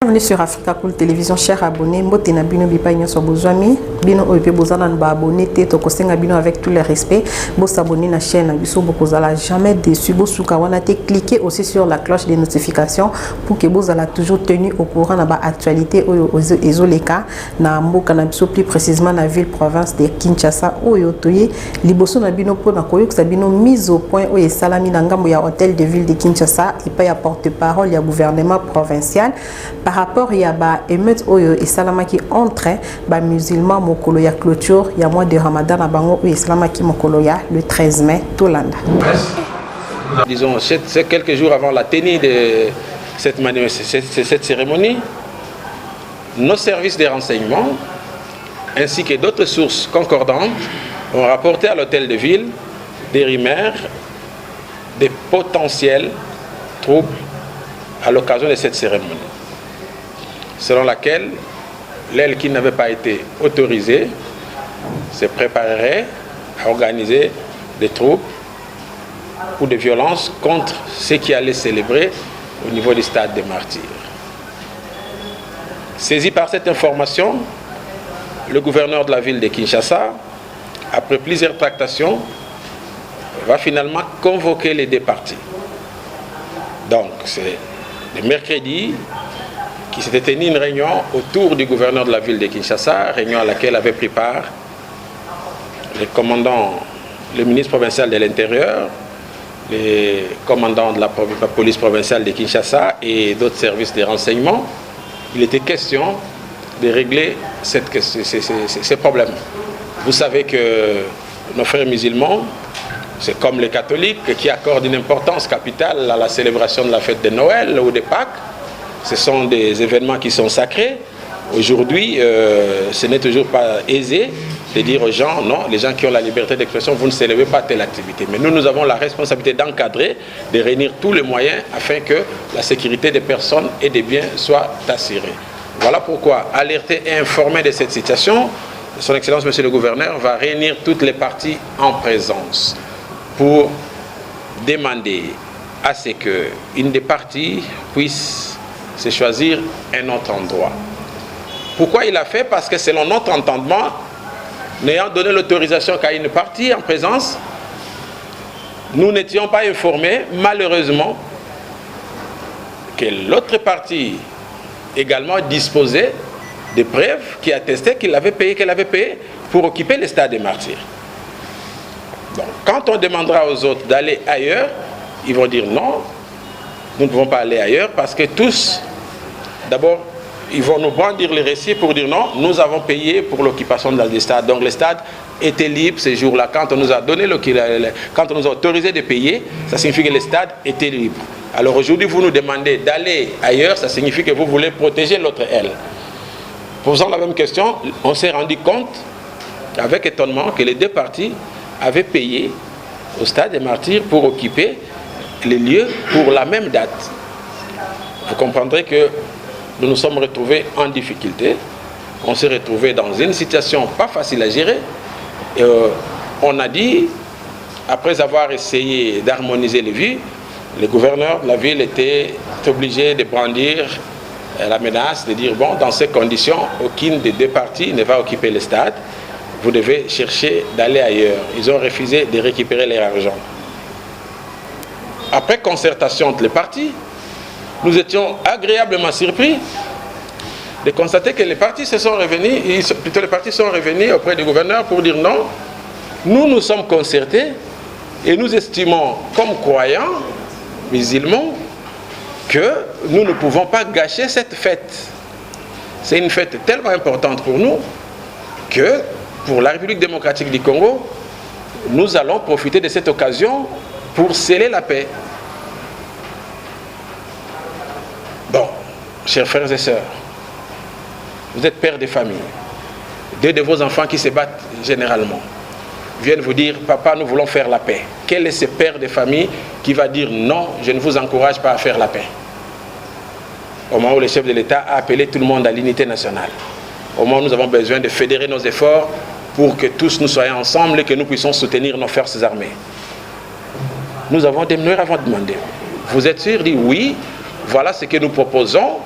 Bienvenue sur Africa Cool Télévision, chers abonnés. Mbotena bino bipaïna so bozwami bino oyepe bozana ba abonné te to kosenga bino avec tout le respect. Bo s'abonner na chaîne na biso bokozala jamais déçu. Bo suka wana te cliquez aussi sur la cloche des notifications pour que bozala toujours tenu au courant na ba actualité oyo ezoleka na mboka na biso, plus précisément na ville province de Kinshasa oyo toye liboso na bino po na koyokisa bino mise au point oyo salami na ngambo ya hôtel de ville de Kinshasa et pas ya porte-parole ya gouvernement provincial. Par rapport à ba émeute oyo esalamaki entre ba musulmans mokolo ya clôture ya mois de Ramadan na bango oyo esalamaki mokolo ya le 13 mai Tolanda. Disons c'est quelques jours avant la tenue de cette cérémonie, nos services de renseignement ainsi que d'autres sources concordantes ont rapporté à l'hôtel de ville des rumeurs de potentiels troubles à l'occasion de cette cérémonie, selon laquelle l'aile qui n'avait pas été autorisée se préparerait à organiser des troubles ou des violences contre ceux qui allaient célébrer au niveau du stade des Martyrs. Saisi par cette information, le gouverneur de la ville de Kinshasa, après plusieurs tractations, va finalement convoquer les deux parties. Donc, c'est le mercredi qui s'était tenu une réunion autour du gouverneur de la ville de Kinshasa, réunion à laquelle avait pris part le commandant, le ministre provincial de l'Intérieur, les commandants de la police provinciale de Kinshasa et d'autres services de renseignement. Il était question de régler ces problèmes. Vous savez que nos frères musulmans, c'est comme les catholiques qui accordent une importance capitale à la célébration de la fête de Noël ou de Pâques. Ce sont des événements qui sont sacrés. Aujourd'hui, ce n'est toujours pas aisé de dire aux gens, non, les gens qui ont la liberté d'expression, vous ne célébrez pas telle activité. Mais nous avons la responsabilité d'encadrer, de réunir tous les moyens afin que la sécurité des personnes et des biens soit assurée. Voilà pourquoi, alerté et informé de cette situation, Son Excellence, Monsieur le Gouverneur, va réunir toutes les parties en présence pour demander à ce qu'une des parties puisse se choisir un autre endroit. Pourquoi il a fait? Parce que selon notre entendement, n'ayant donné l'autorisation qu'à une partie en présence, nous n'étions pas informés, malheureusement, que l'autre partie également disposait de preuves qui attestaient qu'elle avait payé pour occuper le stade des Martyrs. Donc, quand on demandera aux autres d'aller ailleurs, ils vont dire non, nous ne pouvons pas aller ailleurs parce que tous, d'abord, ils vont nous brandir les récits pour dire non, nous avons payé pour l'occupation du stade. Donc le stade était libre ce jour-là. Quand on nous a donné quand on nous a autorisé de payer, ça signifie que le stade était libre. Alors aujourd'hui, vous nous demandez d'aller ailleurs, ça signifie que vous voulez protéger l'autre aile. Posant la même question, on s'est rendu compte, avec étonnement, que les deux parties avaient payé au stade des Martyrs pour occuper les lieux pour la même date. Vous comprendrez que nous nous sommes retrouvés en difficulté. On s'est retrouvés dans une situation pas facile à gérer. Et on a dit, après avoir essayé d'harmoniser les vues, le gouverneur de la ville était obligé de brandir la menace, de dire, bon, dans ces conditions, aucune des deux parties ne va occuper le stade. Vous devez chercher d'aller ailleurs. Ils ont refusé de récupérer leur argent. Après concertation entre les parties, nous étions agréablement surpris de constater que les partis sont revenus auprès du gouverneur pour dire non, nous sommes concertés et nous estimons comme croyants musulmans que nous ne pouvons pas gâcher cette fête. C'est une fête tellement importante pour nous que pour la République démocratique du Congo, nous allons profiter de cette occasion pour sceller la paix. Bon, chers frères et sœurs, vous êtes pères de famille. Deux de vos enfants qui se battent généralement viennent vous dire, papa, nous voulons faire la paix. Quel est ce père de famille qui va dire non, je ne vous encourage pas à faire la paix? Au moment où le chef de l'État a appelé tout le monde à l'unité nationale. Au moment où nous avons besoin de fédérer nos efforts pour que tous nous soyons ensemble et que nous puissions soutenir nos forces armées. Nous avons demander. Vous êtes sûr? Dit oui. Voilà ce que nous proposons.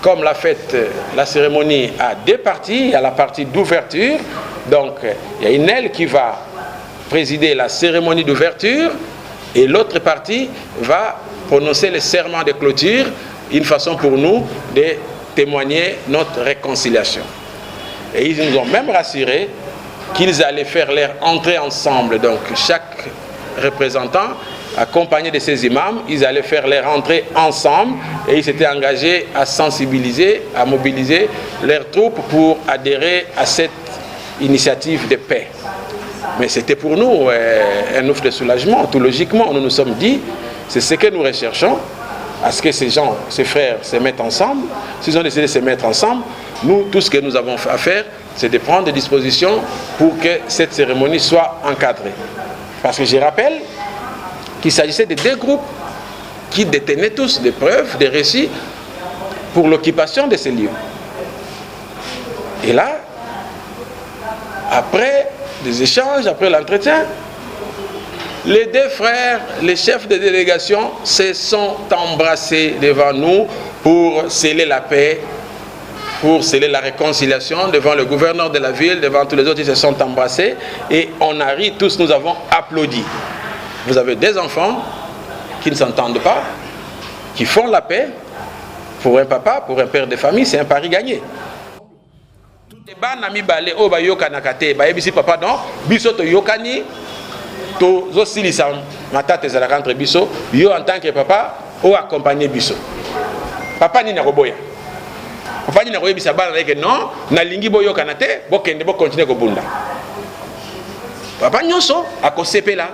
comme la cérémonie a deux parties, il y a la partie d'ouverture, donc il y a une aile qui va présider la cérémonie d'ouverture et l'autre partie va prononcer le serment de clôture, une façon pour nous de témoigner notre réconciliation. Et ils nous ont même rassuré qu'ils allaient faire leur entrée ensemble, donc chaque représentant accompagné de ces imams, ils allaient faire leur entrée ensemble et ils s'étaient engagés à sensibiliser, à mobiliser leurs troupes pour adhérer à cette initiative de paix. Mais c'était pour nous un ouf de soulagement. Tout logiquement, nous nous sommes dit, c'est ce que nous recherchons, à ce que ces gens, ces frères se mettent ensemble. S'ils ont décidé de se mettre ensemble, nous, tout ce que nous avons à faire, c'est de prendre des dispositions pour que cette cérémonie soit encadrée. Parce que je rappelle qu'il s'agissait de deux groupes qui détenaient tous des preuves, des récits pour l'occupation de ces lieux. Et là, après des échanges, après l'entretien, les deux frères, les chefs de délégation, se sont embrassés devant nous pour sceller la paix, pour sceller la réconciliation devant le gouverneur de la ville, devant tous les autres, ils se sont embrassés et on a ri, tous nous avons applaudi. Vous avez des enfants qui ne s'entendent pas, qui font la paix. Pour un papa, pour un père de famille, c'est un pari gagné. Papa non, biso to yokani, to zosilisa matata ezalaka entre biso, yo en tant que papa, o accompagner biso. Papa ni na koboya. Papa ni na koyebisa bana na ke non, na lingi boyokana te, bokende bo continuer ko bunda. Papa nyonso akosepela.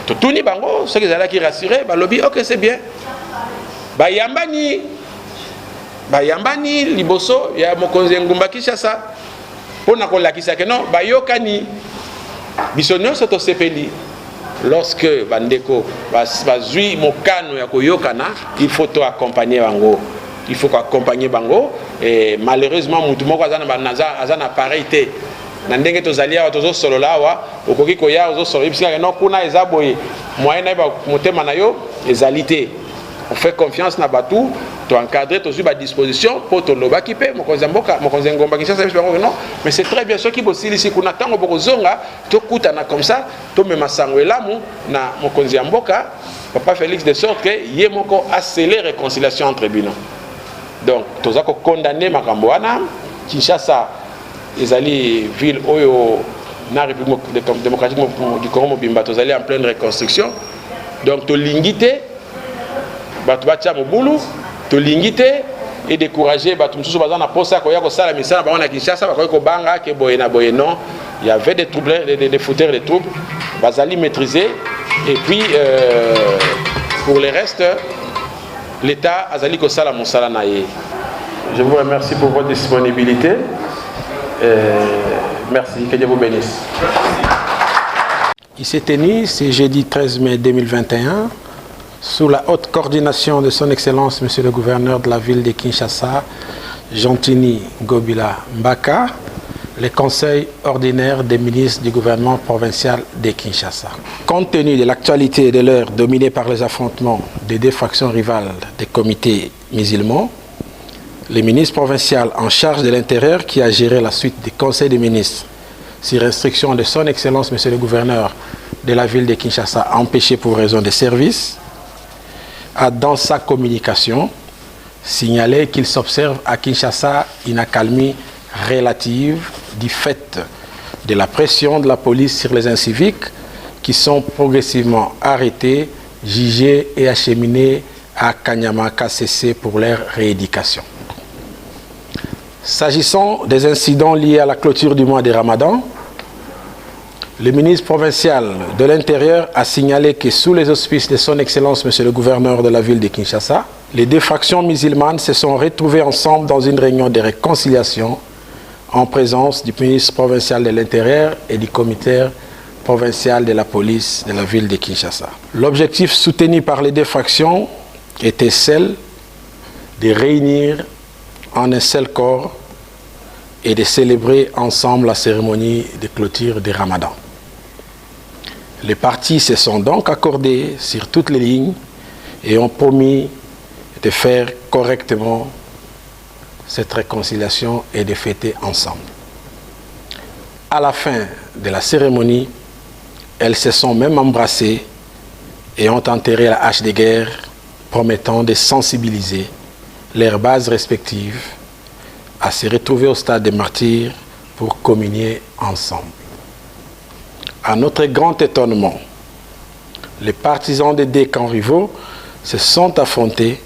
Totuni bango, ceux qui allaient qui rassurer, balobi, ok c'est bien. Bayambani liboso ya mokonzi ngumba Kinshasa. Pona ko lakisa ke non, bayokani. Bisonyo soto sepeli. Lorsque bandeko bazui mokano ya koyokana, il faut to accompagner bango. Il faut accompagner bango et malheureusement mutu moko azana pareilité. Na ndenge tozali awa tozo solo lawa okoki koya ozo solo bisika no kuna eza boye moyen na ba motema na yo ezalité on fait confiance na batu to encadrer to ba disposition pour to loba kipe mokonzi mboka mokonzi ngomba Kinshasa non mais c'est très bien ceux qui bosili si kuna tango boko zonga to kutana comme ça to mema sango elamu na mokonzi mboka papa Félix de sorte que ye moko a scellé réconciliation entre bino donc toza ko condamner makambo wana Kinshasa ezali ville oyo na République démocratique du Congo mobimba tozali en pleine reconstruction donc to lingité batu batia mobulu to lingité et décourager batu mususu bazana posa ko ya ko sala misala ba na Kinshasa ba ko banga ke boye na boye non il y avait des troubles des fouteurs des troubles bazali maîtriser et puis pour le reste l'état azali ko sala mosala na ye. Je vous remercie pour votre disponibilité. Merci, que Dieu vous bénisse. Il s'est tenu ce jeudi 13 mai 2021 sous la haute coordination de son Excellence Monsieur le gouverneur de la ville de Kinshasa, Jean-Tini Gobila Mbaka, le conseil ordinaire des ministres du gouvernement provincial de Kinshasa. Compte tenu de l'actualité de l'heure dominée par les affrontements des deux factions rivales des comités musulmans, le ministre provincial en charge de l'intérieur qui a géré la suite du conseil des ministres sur instruction de son Excellence Monsieur le gouverneur de la ville de Kinshasa empêché pour raison de service, a dans sa communication signalé qu'il s'observe à Kinshasa une accalmie relative du fait de la pression de la police sur les inciviques qui sont progressivement arrêtés, jugés et acheminés à Kanyama KCC pour leur rééducation. S'agissant des incidents liés à la clôture du mois de Ramadan, le ministre provincial de l'Intérieur a signalé que sous les auspices de son Excellence Monsieur le gouverneur de la ville de Kinshasa, les deux factions musulmanes se sont retrouvées ensemble dans une réunion de réconciliation en présence du ministre provincial de l'Intérieur et du commissaire provincial de la police de la ville de Kinshasa. L'objectif soutenu par les deux factions était celle de réunir en un seul corps et de célébrer ensemble la cérémonie de clôture du Ramadan. Les partis se sont donc accordés sur toutes les lignes et ont promis de faire correctement cette réconciliation et de fêter ensemble. À la fin de la cérémonie, elles se sont même embrassées et ont enterré la hache de guerre, promettant de sensibiliser leurs bases respectives à se retrouver au stade des martyrs pour communier ensemble. À notre grand étonnement, les partisans des deux camps rivaux se sont affrontés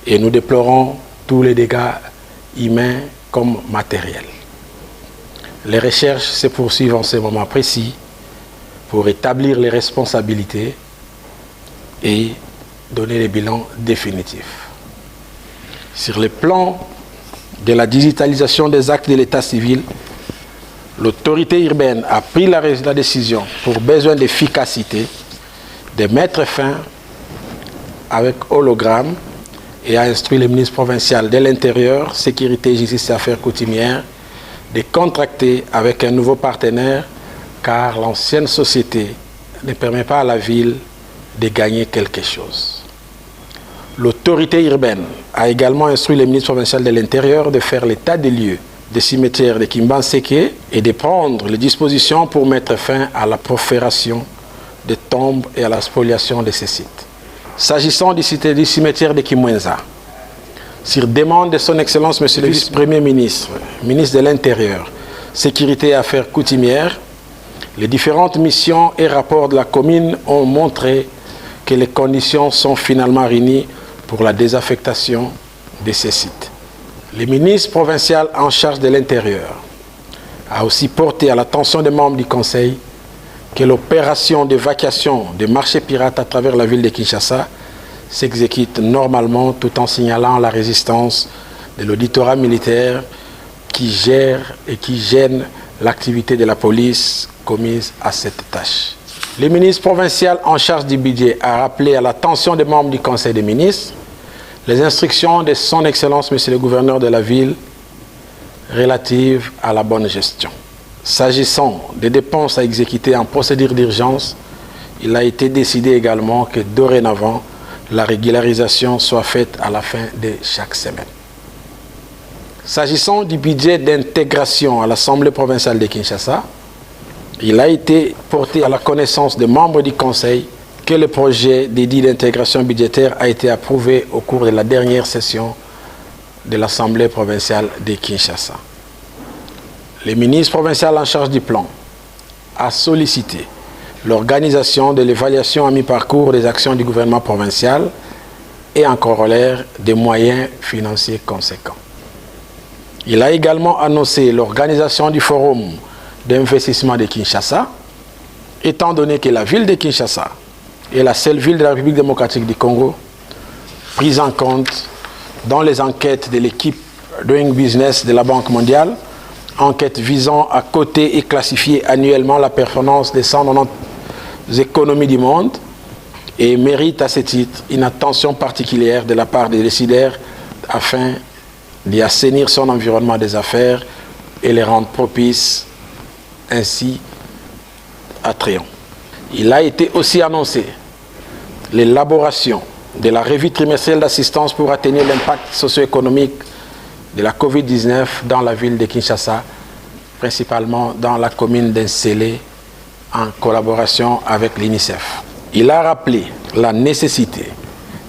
et nous déplorons tous les dégâts humains comme matériels. Les recherches se poursuivent en ce moment précis pour établir les responsabilités et donner les bilans définitifs. Sur le plan de la digitalisation des actes de l'état civil, l'autorité urbaine a pris la décision, pour besoin d'efficacité, de mettre fin avec hologramme et a instruit le ministre provincial de l'Intérieur, Sécurité, Justice et Affaires coutumières de contracter avec un nouveau partenaire car l'ancienne société ne permet pas à la ville de gagner quelque chose. L'autorité urbaine a également instruit le ministre provincial de l'Intérieur de faire l'état des lieux des cimetières de Kimbanseke et de prendre les dispositions pour mettre fin à la profération des tombes et à la spoliation de ces sites. S'agissant du cimetière de Kimwenza, sur demande de son Excellence Monsieur le Vice-Premier ministre, ministre de l'Intérieur, Sécurité et Affaires coutumières, les différentes missions et rapports de la commune ont montré que les conditions sont finalement réunies pour la désaffectation de ces sites. Le ministre provincial en charge de l'Intérieur a aussi porté à l'attention des membres du Conseil que l'opération d'évacuation des marchés pirates à travers la ville de Kinshasa s'exécute normalement tout en signalant la résistance de l'auditorat militaire qui gère et qui gêne l'activité de la police commise à cette tâche. Le ministre provincial en charge du budget a rappelé à l'attention des membres du Conseil des ministres les instructions de son Excellence Monsieur le Gouverneur de la ville relatives à la bonne gestion. S'agissant des dépenses à exécuter en procédure d'urgence, il a été décidé également que dorénavant, la régularisation soit faite à la fin de chaque semaine. S'agissant du budget d'intégration à l'Assemblée provinciale de Kinshasa, il a été porté à la connaissance des membres du Conseil que le projet dédié d'intégration budgétaire a été approuvé au cours de la dernière session de l'Assemblée provinciale de Kinshasa. Le ministre provincial en charge du plan a sollicité l'organisation de l'évaluation à mi-parcours des actions du gouvernement provincial et en corollaire des moyens financiers conséquents. Il a également annoncé l'organisation du forum d'investissement de Kinshasa, étant donné que la ville de Kinshasa est la seule ville de la République démocratique du Congo prise en compte dans les enquêtes de l'équipe Doing Business de la Banque mondiale, enquête visant à coter et classifier annuellement la performance des 190 économies du monde et mérite à ce titre une attention particulière de la part des décideurs afin d'y assainir son environnement des affaires et les rendre propices ainsi attrayants. Il a été aussi annoncé l'élaboration de la revue trimestrielle d'assistance pour atténuer l'impact socio-économique de la COVID-19 dans la ville de Kinshasa, principalement dans la commune d'Nsele, en collaboration avec l'UNICEF. Il a rappelé la nécessité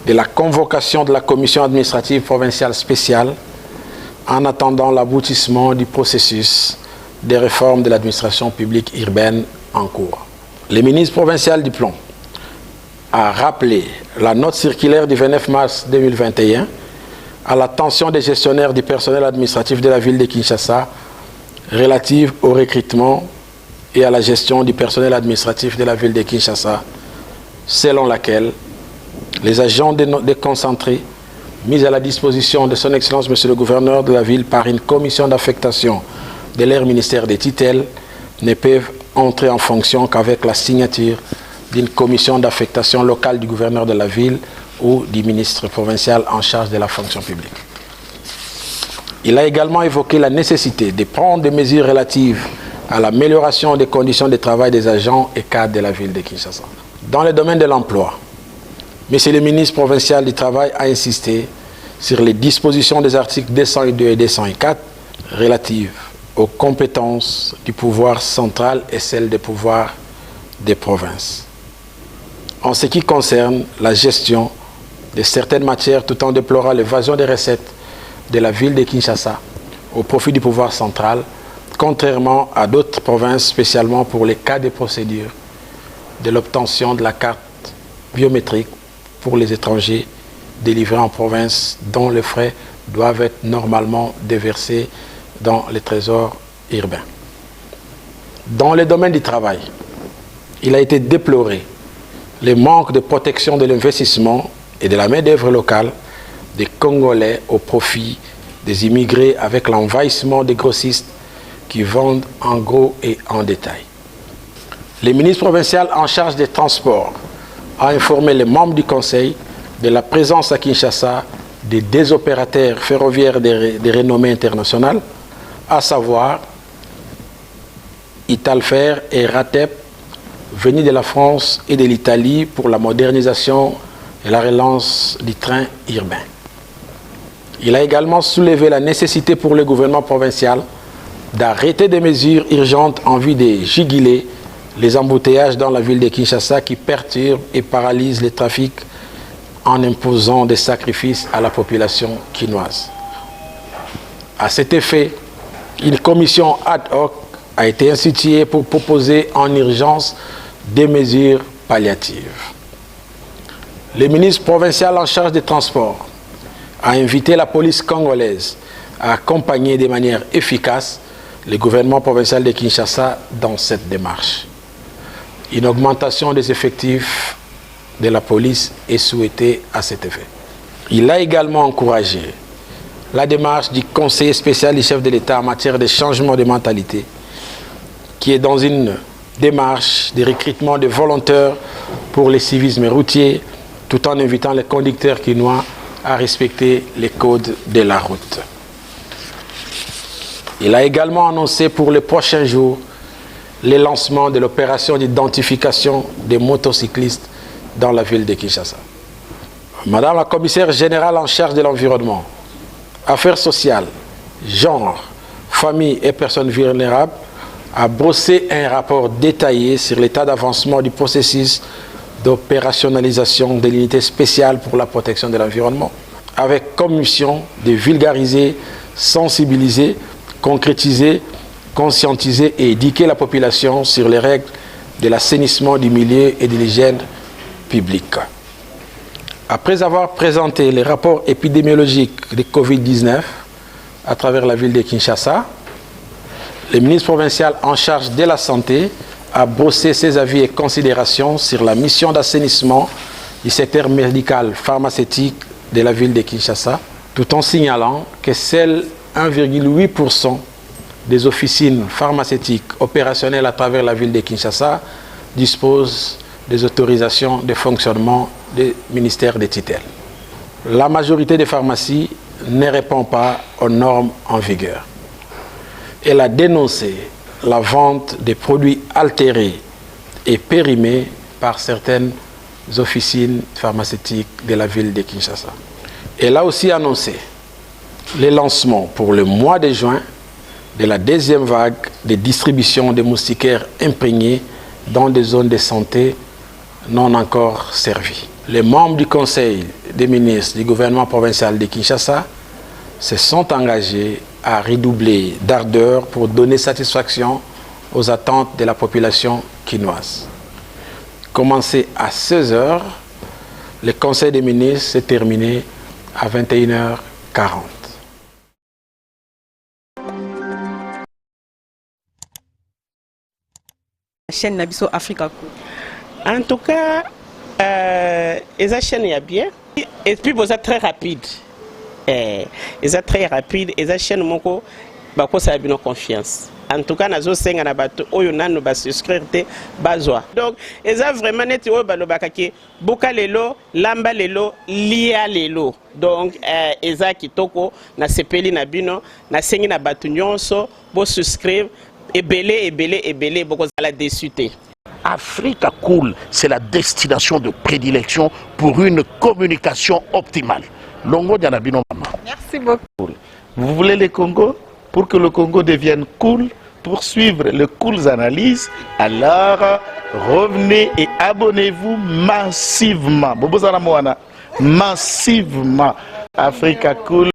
de la convocation de la commission administrative provinciale spéciale en attendant l'aboutissement du processus de réforme de l'administration publique urbaine en cours. Le ministre provincial du Plan a rappelé la note circulaire du 29 mars 2021 à l'attention des gestionnaires du personnel administratif de la ville de Kinshasa relative au recrutement et à la gestion du personnel administratif de la ville de Kinshasa, selon laquelle les agents déconcentrés mis à la disposition de son Excellence Monsieur le Gouverneur de la ville par une commission d'affectation de leur ministère des tutelles ne peuvent entrer en fonction qu'avec la signature d'une commission d'affectation locale du gouverneur de la ville ou du ministre provincial en charge de la fonction publique. Il a également évoqué la nécessité de prendre des mesures relatives à l'amélioration des conditions de travail des agents et cadres de la ville de Kinshasa. Dans le domaine de l'emploi, Monsieur le ministre provincial du Travail a insisté sur les dispositions des articles 202 et 204 relatives aux compétences du pouvoir central et celles des pouvoirs des provinces. En ce qui concerne la gestion de certaines matières, tout en déplorant l'évasion des recettes de la ville de Kinshasa au profit du pouvoir central, contrairement à d'autres provinces, spécialement pour les cas de procédure de l'obtention de la carte biométrique pour les étrangers délivrés en province dont les frais doivent être normalement déversés dans les trésors urbains. Dans le domaine du travail, il a été déploré le manque de protection de l'investissement et de la main-d'œuvre locale des Congolais au profit des immigrés avec l'envahissement des grossistes qui vendent en gros et en détail. Le ministre provincial en charge des transports a informé les membres du Conseil de la présence à Kinshasa de deux opérateurs ferroviaires de renommée internationale, à savoir Italfer et Ratep, venus de la France et de l'Italie pour la modernisation et la relance du train urbain. Il a également soulevé la nécessité pour le gouvernement provincial d'arrêter des mesures urgentes en vue de juguler les embouteillages dans la ville de Kinshasa qui perturbent et paralysent le trafic en imposant des sacrifices à la population quinoise. À cet effet, une commission ad hoc a été instituée pour proposer en urgence des mesures palliatives. Le ministre provincial en charge des transports a invité la police congolaise à accompagner de manière efficace le gouvernement provincial de Kinshasa dans cette démarche. Une augmentation des effectifs de la police est souhaitée à cet effet. Il a également encouragé la démarche du conseiller spécial du chef de l'État en matière de changement de mentalité, qui est dans une démarche de recrutement de volontaires pour le civisme routier, tout en invitant les conducteurs quinois à respecter les codes de la route. Il a également annoncé pour les prochains jours le lancement de l'opération d'identification des motocyclistes dans la ville de Kinshasa. Madame la commissaire générale en charge de l'environnement, affaires sociales, genre, famille et personnes vulnérables a brossé un rapport détaillé sur l'état d'avancement du processus d'opérationnalisation de l'unité spéciale pour la protection de l'environnement, avec comme mission de vulgariser, sensibiliser, concrétiser, conscientiser et éduquer la population sur les règles de l'assainissement du milieu et de l'hygiène publique. Après avoir présenté les rapports épidémiologiques de Covid-19 à travers la ville de Kinshasa, le ministre provincial en charge de la santé a brossé ses avis et considérations sur la mission d'assainissement du secteur médical pharmaceutique de la ville de Kinshasa, tout en signalant que seuls 1,8% des officines pharmaceutiques opérationnelles à travers la ville de Kinshasa disposent des autorisations de fonctionnement du ministère des tutelles. La majorité des pharmacies ne répond pas aux normes en vigueur. Elle a dénoncé la vente des produits altérés et périmés par certaines officines pharmaceutiques de la ville de Kinshasa. Elle a aussi annoncé le lancement pour le mois de juin de la deuxième vague de distribution de moustiquaires imprégnés dans des zones de santé non encore servies. Les membres du Conseil des ministres du gouvernement provincial de Kinshasa se sont engagés à redoubler d'ardeur pour donner satisfaction aux attentes de la population quinoise. Commencé à 16h, le Conseil des ministres s'est terminé à 21h40. Chaîne Nabiso Africa. En tout cas, les chaînes y a bien. Et puis, vous êtes très rapide. Ils êtes très rapide. Les chaînes moko, bako ça a bien confiance. En tout cas, nazo senga na bato oyo nanu ba souscrire te bazwa. Donc, ils ont vraiment net oyo balo bakaki boka lelo, lamba lelo, lia lelo. Donc, ils ont kitoko na sepeli na bino, na sengi na bato nyonso bo souscrire. Ebele, boko zala déçu te. Africa Cool, c'est la destination de prédilection pour une communication optimale. Longo Dianabino Mama. Merci beaucoup. Vous voulez le Congo? Pour que le Congo devienne cool, pour suivre le Cool Analyse, alors revenez et abonnez-vous massivement. Massivement. Africa Cool.